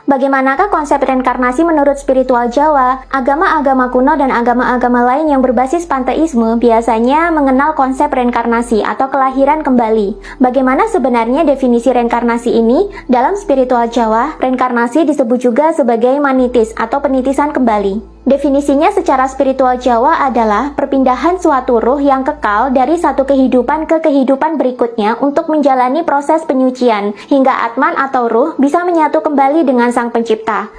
Bagaimanakah konsep reinkarnasi menurut spiritual Jawa? Agama-agama kuno dan agama-agama lain yang berbasis panteisme biasanya mengenal konsep reinkarnasi atau kelahiran kembali. Bagaimana sebenarnya definisi reinkarnasi ini? Dalam spiritual Jawa, reinkarnasi disebut juga sebagai manitis atau penitisan kembali. Definisinya secara spiritual Jawa adalah perpindahan suatu ruh yang kekal dari satu kehidupan ke kehidupan berikutnya untuk menjalani proses penyucian, hingga atman atau ruh bisa menyatu kembali dengan Sang Pencipta.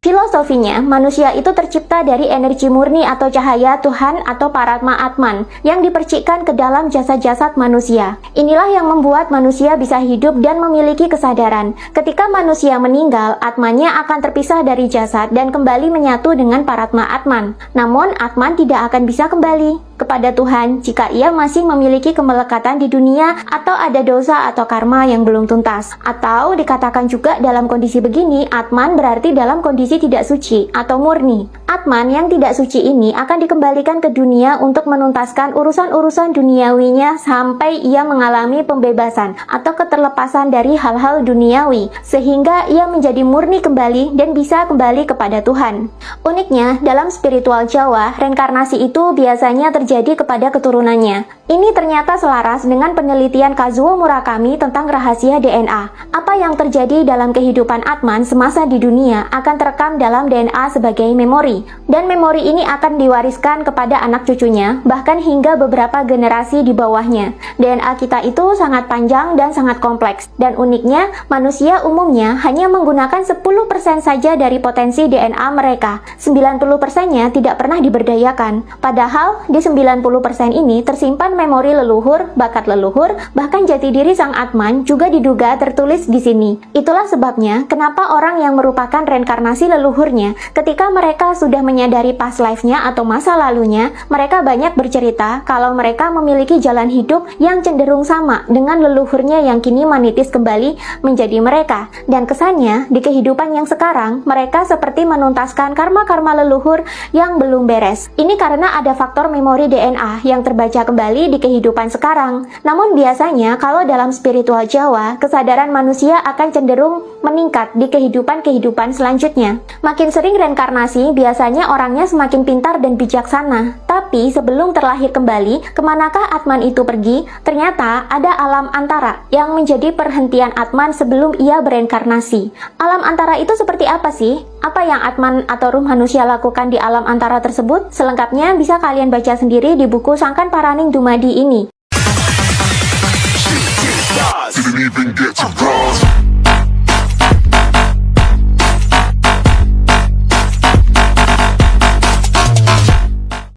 Filosofinya, manusia itu tercipta dari energi murni atau cahaya Tuhan atau Paratma Atman yang dipercikkan ke dalam jasad-jasad manusia. Inilah yang membuat manusia bisa hidup dan memiliki kesadaran. Ketika manusia meninggal, Atmannya akan terpisah dari jasad dan kembali menyatu dengan Paratma Atman. Namun, Atman tidak akan bisa kembali kepada Tuhan jika ia masih memiliki kemelekatan di dunia atau ada dosa atau karma yang belum tuntas. Atau dikatakan juga dalam kondisi begini, Atman berarti dalam kondisi tidak suci atau murni. Atman yang tidak suci ini akan dikembalikan ke dunia untuk menuntaskan urusan-urusan duniawinya sampai ia mengalami pembebasan atau keterlepasan dari hal-hal duniawi, sehingga ia menjadi murni kembali dan bisa kembali kepada Tuhan. Uniknya, dalam spiritual Jawa, reinkarnasi itu biasanya terjadi kepada keturunannya. Ini ternyata selaras dengan penelitian Kazuo Murakami tentang rahasia DNA. Apa yang terjadi dalam kehidupan Atman semasa di dunia akan terekam dalam DNA sebagai memori, dan memori ini akan diwariskan kepada anak cucunya, bahkan hingga beberapa generasi di bawahnya. DNA kita itu sangat panjang dan sangat kompleks, dan uniknya, manusia umumnya hanya menggunakan 10% saja dari potensi DNA mereka. 90%-nya tidak pernah diberdayakan. Padahal, di 90% ini tersimpan memori leluhur, bakat leluhur, bahkan jati diri sang Atman juga diduga tertulis di sini. Itulah sebabnya kenapa orang yang merupakan reinkarnasi leluhurnya, ketika mereka sudah menyadari past life-nya atau masa lalunya, mereka banyak bercerita kalau mereka memiliki jalan hidup yang cenderung sama dengan leluhurnya yang kini manitis kembali menjadi mereka. Dan kesannya, di kehidupan yang sekarang, mereka seperti menuntaskan karma-karma leluhur yang belum beres. Ini karena ada faktor memori DNA yang terbaca kembali di kehidupan sekarang. Namun biasanya, kalau dalam spiritual Jawa, kesadaran manusia akan cenderung meningkat di kehidupan-kehidupan selanjutnya. Makin sering reinkarnasi, biasanya orangnya semakin pintar dan bijaksana. Tapi sebelum terlahir kembali, kemanakah Atman itu pergi? Ternyata ada alam antara yang menjadi perhentian Atman sebelum ia bereinkarnasi. Alam antara itu seperti apa sih? Apa yang Atman atau ruh manusia lakukan di alam antara tersebut? Selengkapnya bisa kalian baca sendiri di buku Sangkan Paraning Dumadi ini.